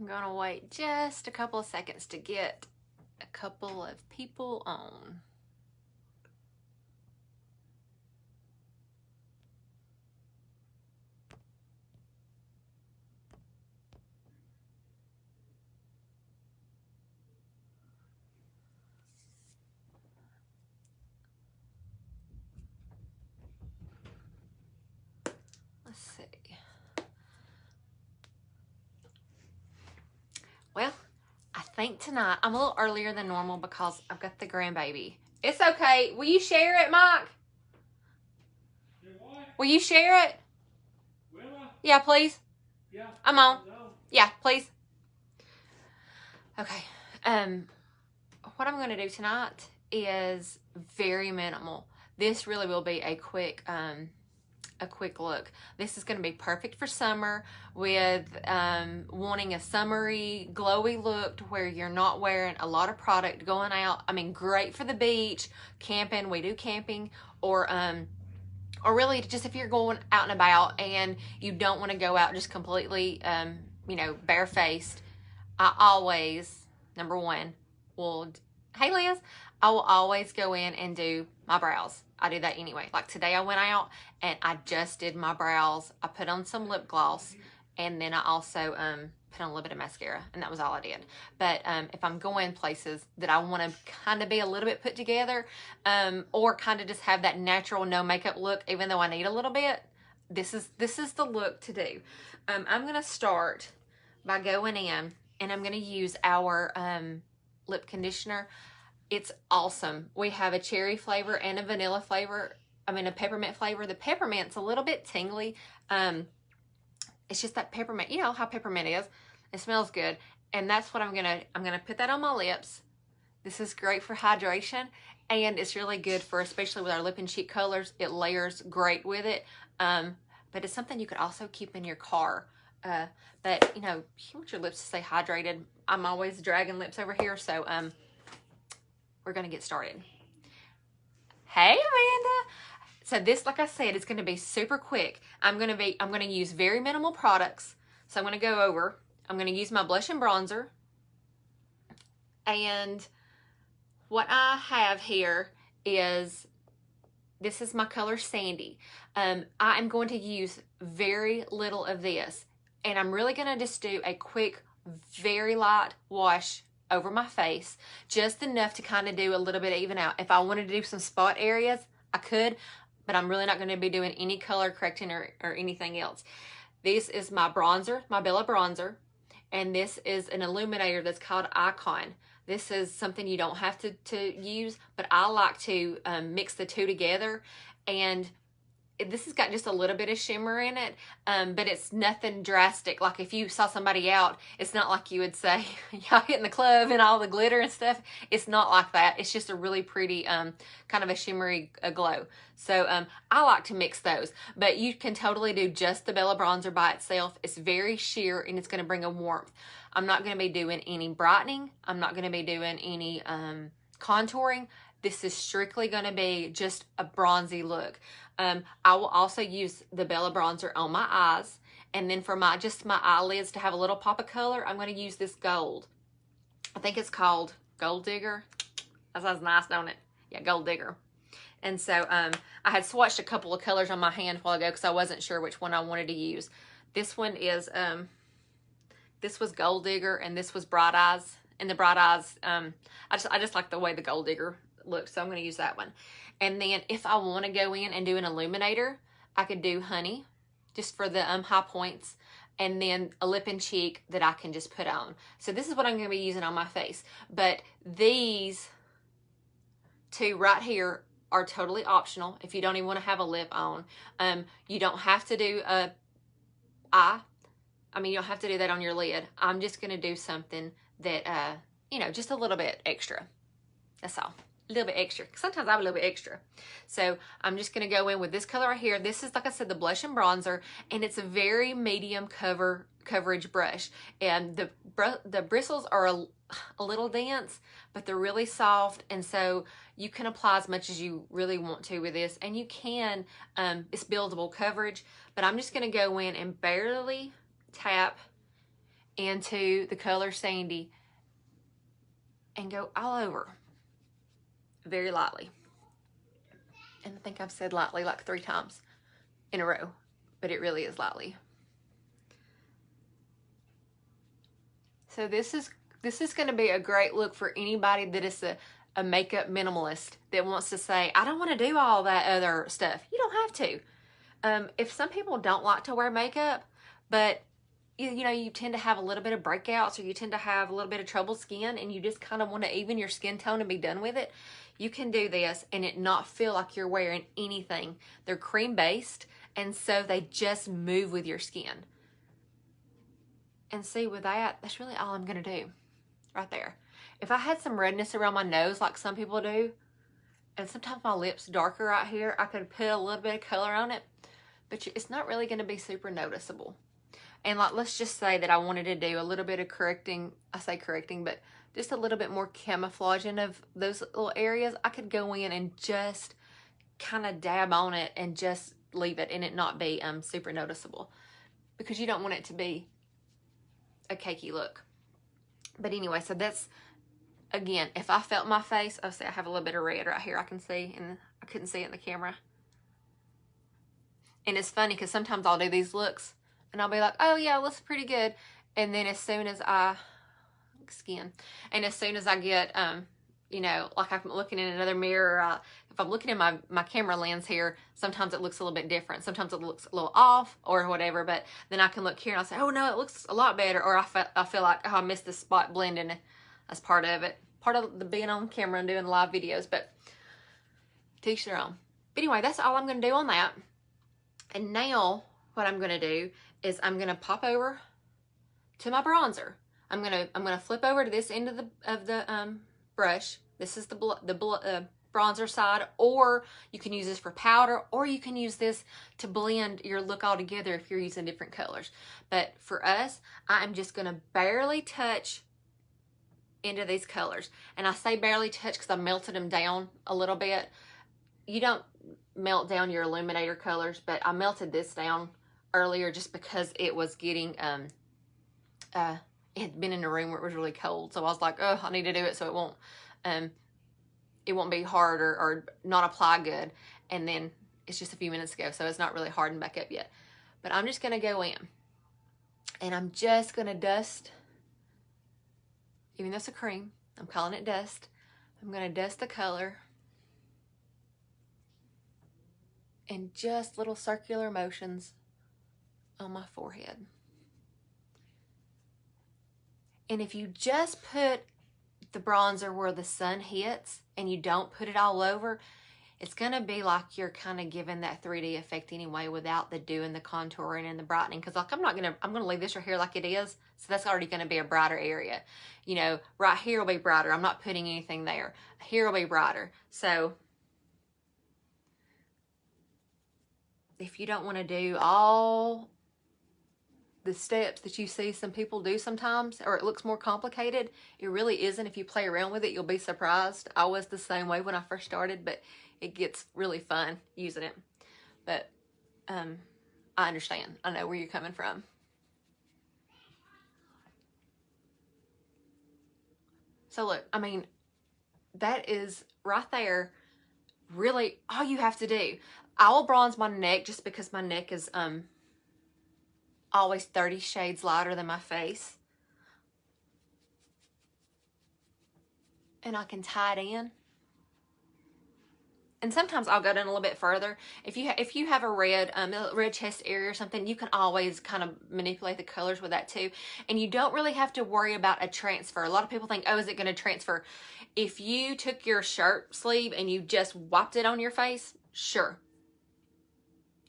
I'm gonna wait just a couple of seconds to get a couple of people on. Let's see. Well, I think tonight I'm a little earlier than normal because I've got the grandbaby. It's okay. Will you share it, Mike? Will you share it? Will I? Yeah, please. Yeah. I'm on. Yeah, please. Okay. What I'm going to do tonight is very minimal. This really will be a quick look. This is going to be perfect for summer with wanting a summery, glowy look to where you're not wearing a lot of product going out. I mean, great for the beach, camping. We do camping, or really just if you're going out and about and you don't want to go out just completely, barefaced. I always, number one, hey Liz, I will always go in and do my brows. I do that anyway. Like today I went out and I just did my brows. I put on some lip gloss and then I also put on a little bit of mascara, and that was all I did. But if I'm going places that I want to kind of be a little bit put together, or kind of just have that natural no makeup look, even though I need a little bit, this is the look to do. I'm gonna start by going in and I'm gonna use our lip conditioner. It's awesome. We have a cherry flavor and a vanilla flavor. I mean, a peppermint flavor. The peppermint's a little bit tingly. It's just that peppermint. You know how peppermint is. It smells good. And that's what I'm gonna put that on my lips. This is great for hydration, and it's really good for, especially with our lip and cheek colors. It layers great with it. But it's something you could also keep in your car. But you want your lips to stay hydrated. I'm always dragging lips over here, so we're gonna get started. Hey, Amanda. So this, like I said, is gonna be super quick. I'm gonna use very minimal products. So I'm gonna go over. I'm gonna use my blush and bronzer, and what I have here is, this is my color Sandy. I am going to use very little of this, and I'm really gonna just do a quick, very light wash over my face, just enough to kind of do a little bit of even out. If I wanted to do some spot areas, I could, but I'm really not going to be doing any color correcting or anything else. This is my bronzer, my Bella bronzer, and this is an illuminator that's called Icon. This is something you don't have to use, but I like to mix the two together, and this has got just a little bit of shimmer in it, but it's nothing drastic. Like if you saw somebody out, it's not like you would say, y'all hitting the club and all the glitter and stuff. It's not like that. It's just a really pretty, kind of a shimmery glow. So I like to mix those, but you can totally do just the Bella bronzer by itself. It's very sheer and it's going to bring a warmth. I'm not going to be doing any brightening. I'm not going to be doing any contouring. This is strictly going to be just a bronzy look. I will also use the Bella bronzer on my eyes, and then for my eyelids to have a little pop of color, I'm going to use this gold. I think it's called Gold Digger. That sounds nice, don't it? Yeah, Gold Digger. And so I had swatched a couple of colors on my hand a while ago because I wasn't sure which one I wanted to use. This one is this was Gold Digger, and this was Bright Eyes. And the Bright Eyes, I just like the way the Gold Digger looks, so I'm going to use that one. And then if I want to go in and do an illuminator, I could do Honey, just for the high points, and then a lip and cheek that I can just put on. So this is what I'm going to be using on my face. But these two right here are totally optional if you don't even want to have a lip on. You don't have to do a eye. I mean, you don't have to do that on your lid. I'm just going to do something that, just a little bit extra. That's all. A little bit extra. Sometimes I'm a little bit extra. So I'm just going to go in with this color right here. This is, like I said, the blush and bronzer, and it's a very medium coverage brush. And the bristles are a little dense, but they're really soft, and so you can apply as much as you really want to with this, and you can, it's buildable coverage, but I'm just going to go in and barely tap into the color Sandy and go all over very lightly. And I think I've said lightly like 3 times in a row, but it really is lightly. So this is going to be a great look for anybody that is a makeup minimalist that wants to say, I don't want to do all that other stuff. You don't have to. If some people don't like to wear makeup, but you know, you tend to have a little bit of breakouts, or you tend to have a little bit of troubled skin, and you just kind of want to even your skin tone and be done with it, you can do this and it not feel like you're wearing anything. They're cream based, and so they just move with your skin. And see, with that, that's really all I'm going to do right there. If I had some redness around my nose like some people do, and sometimes my lips darker right here, I could put a little bit of color on it, but it's not really going to be super noticeable. And like, let's just say that I wanted to do a little bit of correcting, I say correcting, but just a little bit more camouflaging of those little areas. I could go in and just kind of dab on it and just leave it and it not be super noticeable, because you don't want it to be a cakey look. But anyway, so that's, again, if I felt my face, I'll say I have a little bit of red right here I can see, and I couldn't see it in the camera. And it's funny because sometimes I'll do these looks and I'll be like, oh yeah, it looks pretty good. And then as soon as I get, you know, like I'm looking in another mirror, if I'm looking in my camera lens here, sometimes it looks a little bit different. Sometimes it looks a little off or whatever, but then I can look here and I'll say, oh no, it looks a lot better. Or I feel like, oh, I missed this spot blending. That's part of it. Part of the being on camera and doing live videos, but to each their own. But anyway, that's all I'm going to do on that. And now what I'm going to do is I'm going to pop over to my bronzer. I'm going to flip over to this end of the brush. This is the bronzer side, or you can use this for powder, or you can use this to blend your look all together if you're using different colors. But for us, I'm just going to barely touch into these colors. And I say barely touch because I melted them down a little bit. You don't melt down your illuminator colors, but I melted this down earlier just because it was getting, it had been in a room where it was really cold. So I was like, oh, I need to do it so it won't be hard or not apply good. And then it's just a few minutes ago, so it's not really hardened back up yet. But I'm just going to go in and I'm just going to dust, even though it's a cream, I'm calling it dust. I'm going to dust the color in just little circular motions on my forehead. And if you just put the bronzer where the sun hits and you don't put it all over, it's going to be like you're kind of giving that 3D effect anyway without the doing the contouring and the brightening. Because like I'm going to leave this right here like it is. So that's already going to be a brighter area. You know, right here will be brighter. I'm not putting anything there. Here will be brighter. So if you don't want to do all the steps that you see some people do sometimes, or it looks more complicated, it really isn't. If you play around with it, you'll be surprised. I was the same way when I first started, but it gets really fun using it. But I understand. I know where you're coming from. So look, I mean, that is right there really all you have to do. I will bronze my neck just because my neck is always 30 shades lighter than my face. And I can tie it in. And sometimes I'll go down a little bit further. If you have a red chest area or something, you can always kind of manipulate the colors with that too. And you don't really have to worry about a transfer. A lot of people think, oh, is it going to transfer? If you took your shirt sleeve and you just wiped it on your face, sure.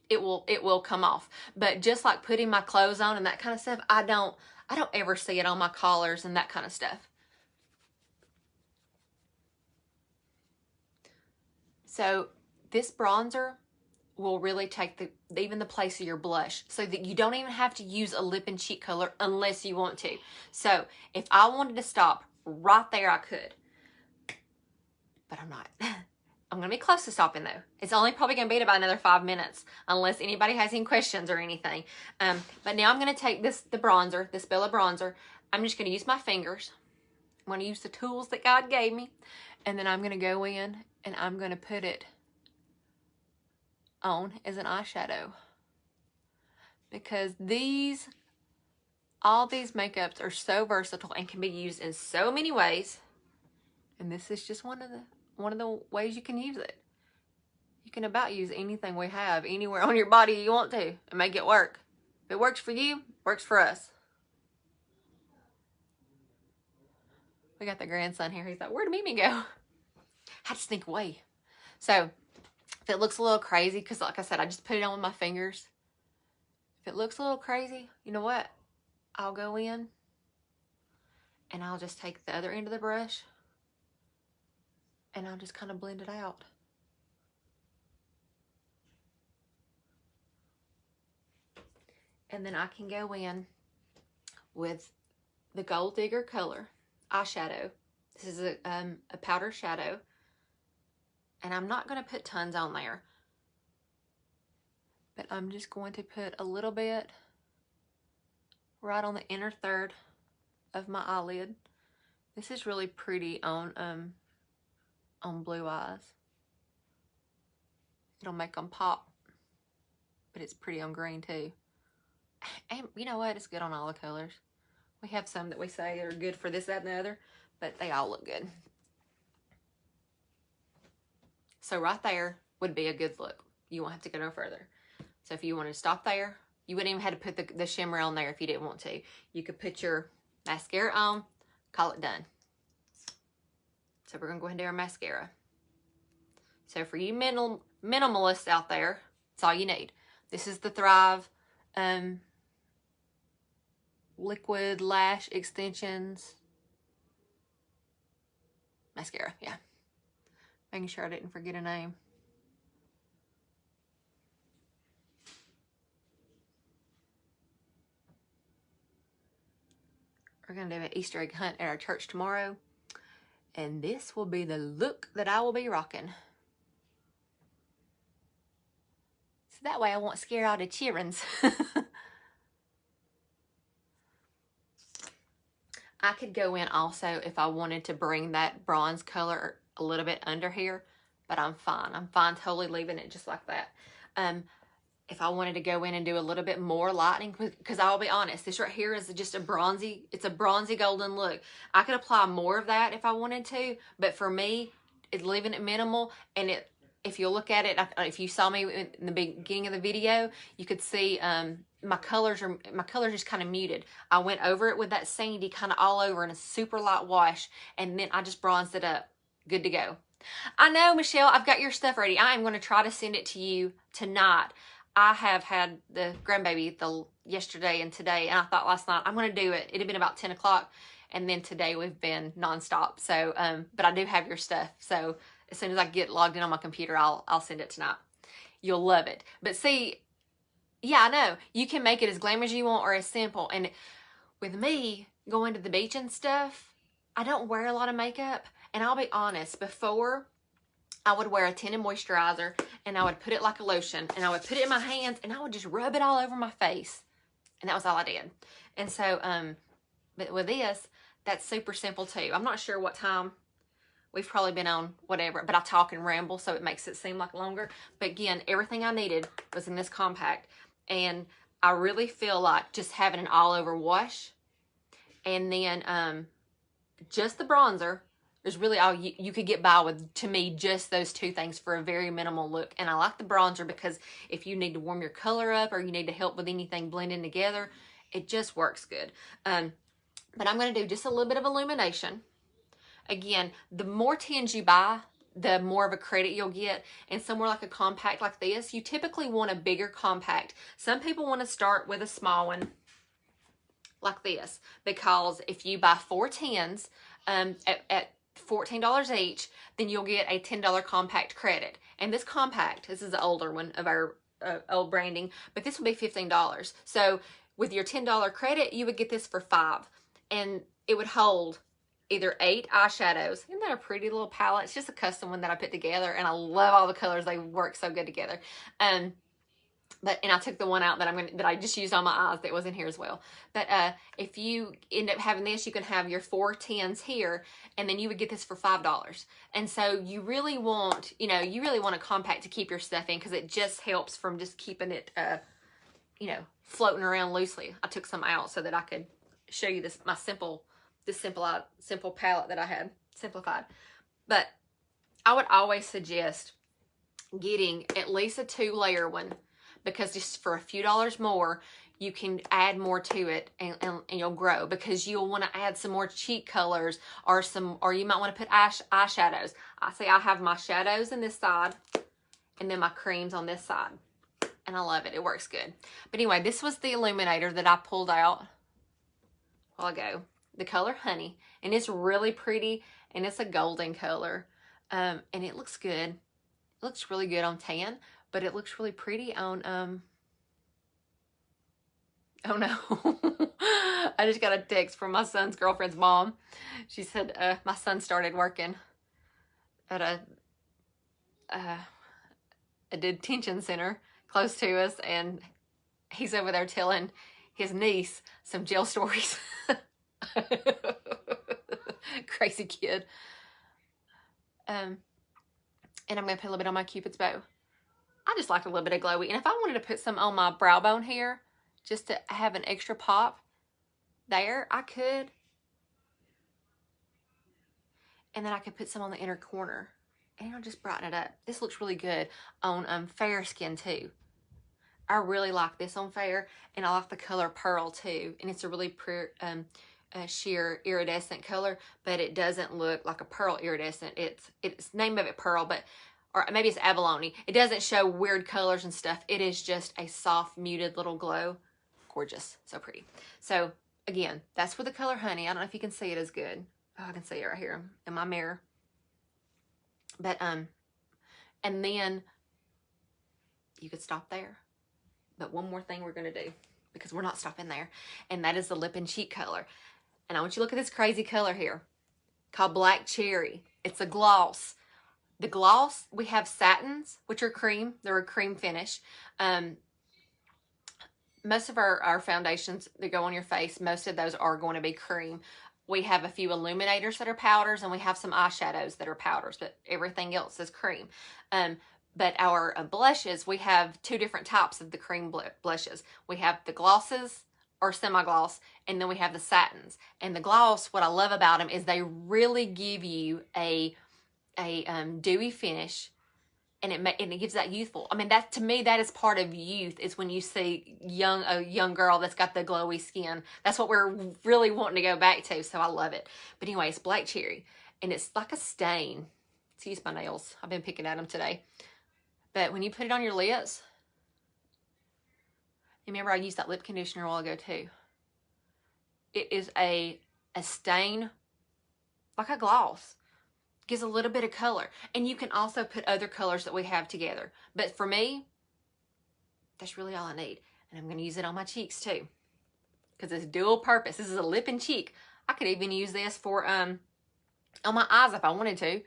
It will come off. But just like putting my clothes on and that kind of stuff, I don't ever see it on my collars and that kind of stuff. So this bronzer will really take even the place of your blush, so that you don't even have to use a lip and cheek color unless you want to. So if I wanted to stop right there, I could, but I'm not. I'm going to be close to stopping though. It's only probably going to be about another 5 minutes unless anybody has any questions or anything. But now I'm going to take the bronzer, this Bella bronzer. I'm just going to use my fingers. I'm going to use the tools that God gave me. And then I'm going to go in and I'm going to put it on as an eyeshadow. Because all these makeups are so versatile and can be used in so many ways. And this is just one of the ways you can use it. You can about use anything we have anywhere on your body you want to and make it work. If it works for you, it works for us. We got the grandson here. He's like, where'd Mimi go? I had to sneak away. So if it looks a little crazy, because like I said, I just put it on with my fingers. If it looks a little crazy, you know what? I'll go in and I'll just take the other end of the brush and I'll just kind of blend it out. And then I can go in with the Gold Digger color eyeshadow. This is a powder shadow. And I'm not going to put tons on there. But I'm just going to put a little bit right on the inner third of my eyelid. This is really pretty on blue eyes. It'll make them pop. But it's pretty on green too. And you know what? It's good on all the colors. We have some that we say are good for this, that, and the other, but they all look good. So right there would be a good look. You won't have to go no further. So if you wanted to stop there, you wouldn't even have to put the shimmer on there if you didn't want to. You could put your mascara on, call it done. So we're going to go ahead and do our mascara. So for you minimalists out there, that's all you need. This is the Thrive Liquid Lash Extensions mascara, yeah. Making sure I didn't forget a name. We're going to do an Easter egg hunt at our church tomorrow. And this will be the look that I will be rocking. So that way I won't scare all the childrens. I could go in also if I wanted to bring that bronze color a little bit under here, but I'm fine. I'm fine totally leaving it just like that. If I wanted to go in and do a little bit more lightening, because I'll be honest, this right here is just it's a bronzy golden look. I could apply more of that if I wanted to, but for me, it's leaving it minimal. And if you look at it, if you saw me in the beginning of the video, you could see my colors just kind of muted. I went over it with that Sandy kind of all over in a super light wash, and then I just bronzed it up. Good to go. I know, Michelle, I've got your stuff ready. I am going to try to send it to you tonight. I have had the grandbaby yesterday and today, and I thought last night I'm going to do it. It had been about 10 o'clock, and then today we've been nonstop. So, but I do have your stuff. So as soon as I get logged in on my computer, I'll send it tonight. You'll love it. But see, yeah, I know. You can make it as glam as you want or as simple. And with me going to the beach and stuff, I don't wear a lot of makeup. And I'll be honest, before I would wear a tinted moisturizer and I would put it like a lotion and I would put it in my hands and I would just rub it all over my face. And that was all I did. And so, but with this, that's super simple too. I'm not sure what time. We've probably been on whatever, but I talk and ramble, so it makes it seem like longer. But again, everything I needed was in this compact. And I really feel like just having an all-over wash and then just the bronzer is really all you could get by with, to me, just those two things for a very minimal look. And I like the bronzer because if you need to warm your color up or you need to help with anything blending together, it just works good. But I'm going to do just a little bit of illumination. Again, the more tins you buy, the more of a credit you'll get. And somewhere like a compact like this, you typically want a bigger compact. Some people want to start with a small one like this, because if you buy 4 tins at $14 each, then you'll get a $10 compact credit. And this compact, this is the older one of our old branding, but this will be $15. So with your $10 credit, you would get this for $5, and it would hold either 8 eyeshadows. Isn't that a pretty little palette? It's just a custom one that I put together, and I love all the colors. They work so good together. And I took the one out that I just used on my eyes that was in here as well. But if you end up having this, you can have your 4 tens here, and then you would get this for $5. And so you really want, you really want a compact to keep your stuff in, because it just helps from just keeping it, floating around loosely. I took some out so that I could show you this simple palette that I had simplified. But I would always suggest getting at least a 2-layer one, because just for a few dollars more, you can add more to it, and you'll grow, because you'll want to add some more cheek colors, or you might want to put eyeshadows. I say I have my shadows in this side, and then my creams on this side, and I love it. It works good. But anyway, this was the illuminator that I pulled out a while ago, the color Honey, and it's really pretty, and it's a golden color, and it looks good. It looks really good on tan, but it looks really pretty on, oh no. I just got a text from my son's girlfriend's mom. She said, my son started working at a detention center close to us, and he's over there telling his niece some jail stories. Crazy kid. And I'm going to put a little bit on my Cupid's bow. I just like a little bit of glowy. And if I wanted to put some on my brow bone here, just to have an extra pop there, I could. And then I could put some on the inner corner, and it'll just brighten it up. This looks really good on fair skin too. I really like this on fair, and I like the color Pearl too. And it's a really sheer iridescent color, but it doesn't look like a pearl iridescent. It's name of it Pearl, but or maybe it's abalone. It doesn't show weird colors and stuff. It is just a soft, muted little glow. Gorgeous. So pretty. So, again, that's for the color Honey. I don't know if you can see it as good. Oh, I can see it right here in my mirror. But, and then you could stop there. But one more thing we're going to do, because we're not stopping there, and that is the lip and cheek color. And I want you to look at this crazy color here called Black Cherry. It's a gloss. The gloss, we have satins, which are cream. They're a cream finish. Most of our foundations that go on your face, most of those are going to be cream. We have a few illuminators that are powders, and we have some eyeshadows that are powders, but everything else is cream. But our blushes, we have 2 different types of the cream blushes. We have the glosses, or semi-gloss, and then we have the satins. And the gloss, what I love about them is they really give you a dewy finish, and it gives that youthful. I mean, that to me, that is part of youth, is when you see a young girl that's got the glowy skin. That's what we're really wanting to go back to, so I love it. But anyway, it's Black Cherry, and it's like a stain. Excuse my nails. I've been picking at them today. But when you put it on your lips, remember I used that lip conditioner a while ago too. It is a stain, like a gloss. Gives a little bit of color. And you can also put other colors that we have together. But for me, that's really all I need. And I'm going to use it on my cheeks too, because it's dual purpose. This is a lip and cheek. I could even use this for on my eyes if I wanted to.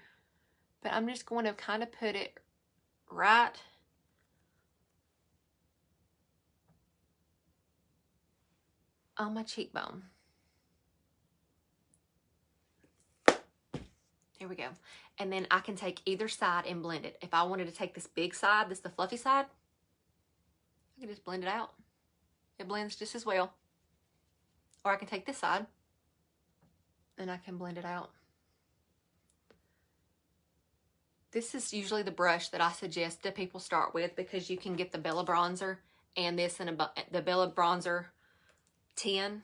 But I'm just going to kind of put it right on my cheekbone. There we go. And then I can take either side and blend it. If I wanted to take this big side, the fluffy side, I can just blend it out. It blends just as well. Or I can take this side and I can blend it out. This is usually the brush that I suggest that people start with, because you can get the Bella Bronzer and this in the Bella Bronzer 10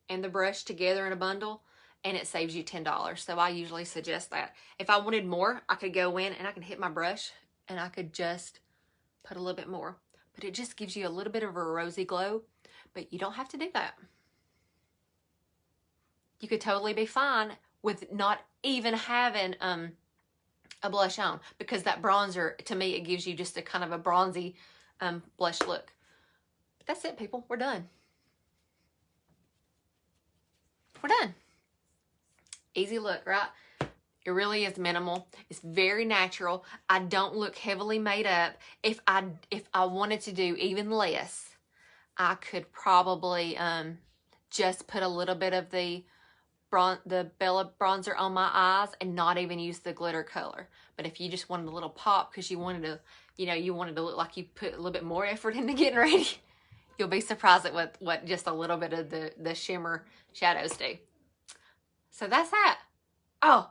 and the brush together in a bundle, and it saves you $10. So I usually suggest that. If I wanted more, I could go in and I can hit my brush and I could just put a little bit more. But it just gives you a little bit of a rosy glow, but you don't have to do that. You could totally be fine with not even having a blush on, because that bronzer, to me, it gives you just a kind of a bronzy blush look. But that's it, people. We're done. We're done. Easy look, right? It really is minimal. It's very natural. I don't look heavily made up. If I wanted to do even less, I could probably just put a little bit of the Bella bronzer on my eyes and not even use the glitter color. But if you just wanted a little pop because you wanted to, you wanted to look like you put a little bit more effort into getting ready, you'll be surprised at what just a little bit of the shimmer shadows do. So that's that. Oh,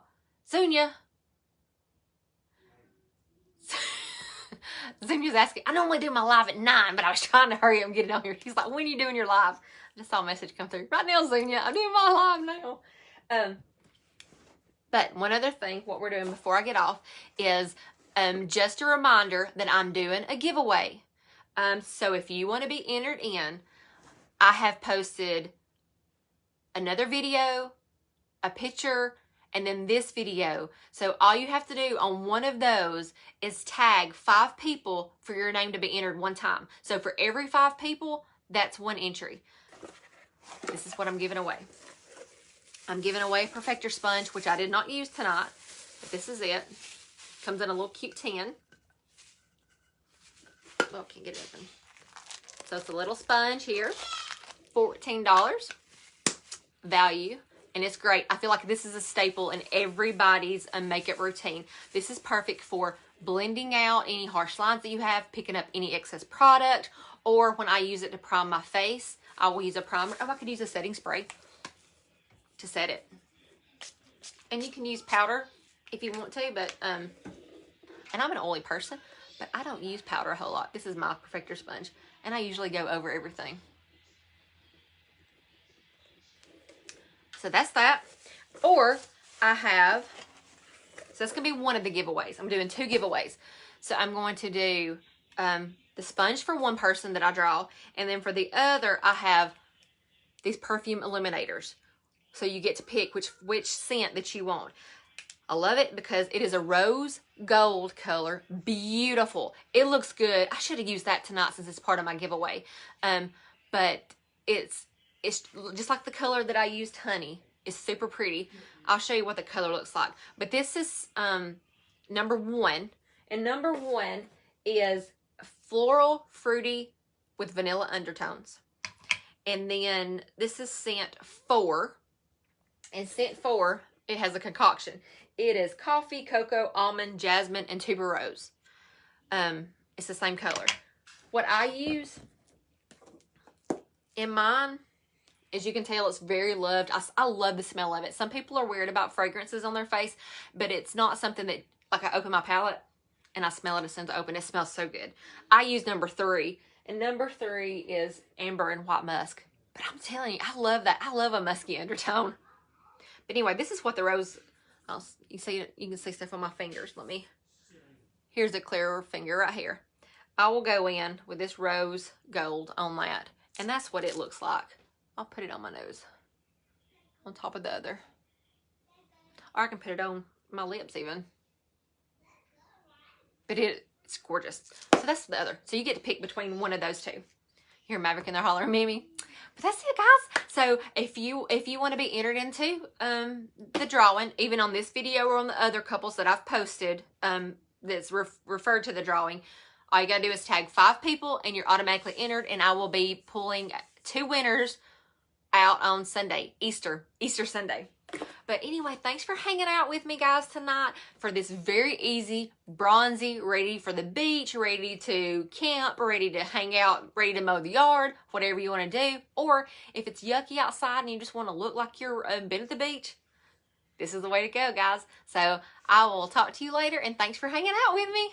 Zunia. Zunia's asking, I normally do my live at 9, but I was trying to hurry up and get it on here. He's like, when are you doing your live? I just saw a message come through. Right now, Zunia, I'm doing my live now. But one other thing, what we're doing before I get off is just a reminder that I'm doing a giveaway. So if you want to be entered in, I have posted another video, a picture, and then this video. So all you have to do on one of those is tag 5 people for your name to be entered one time. So for every 5 people, that's 1 entry. This is what I'm giving away. I'm giving away a Perfector sponge, which I did not use tonight, but this is it. Comes in a little cute tin. Oh, can't get it open. So it's a little sponge here, $14 value. And it's great. I feel like this is a staple in everybody's makeup routine. This is perfect for blending out any harsh lines that you have, picking up any excess product, or when I use it to prime my face, I will use a primer. Oh, I could use a setting spray to set it. And you can use powder if you want to, but, and I'm an oily person, but I don't use powder a whole lot. This is my Perfector sponge, and I usually go over everything. So that's that. Or I have, so that's going to be one of the giveaways. I'm doing 2 giveaways. So I'm going to do the sponge for one person that I draw. And then for the other, I have these perfume eliminators. So you get to pick which scent that you want. I love it because it is a rose gold color. Beautiful. It looks good. I should have used that tonight since it's part of my giveaway. But it's just like the color that I used, honey. It's super pretty. I'll show you what the color looks like. But this is number 1. And number 1 is floral, fruity with vanilla undertones. And then this is scent 4. And scent 4, it has a concoction. It is coffee, cocoa, almond, jasmine, and tuberose. It's the same color. What I use in mine, as you can tell, it's very loved. I love the smell of it. Some people are weird about fragrances on their face, but it's not something that, like, I open my palette and I smell it as soon as I open it. It smells so good. I use number 3, and number 3 is amber and white musk. But I'm telling you, I love that. I love a musky undertone. But anyway, this is what the rose, you can see stuff on my fingers. Here's a clearer finger right here. I will go in with this rose gold on that. And that's what it looks like. I'll put it on my nose, on top of the other. Or I can put it on my lips even. But it's gorgeous. So that's the other. So you get to pick between one of those 2. Hear Maverick in there hollering, Mimi. But that's it, guys. So if you want to be entered into the drawing, even on this video or on the other couples that I've posted that's referred to the drawing, all you got to do is tag 5 people and you're automatically entered, and I will be pulling 2 winners out on Sunday, Easter Sunday. But anyway, thanks for hanging out with me, guys, tonight for this very easy, bronzy, ready for the beach, ready to camp, ready to hang out, ready to mow the yard, whatever you want to do. Or if it's yucky outside and you just want to look like you're been at the beach, this is the way to go, guys. So I will talk to you later, and thanks for hanging out with me.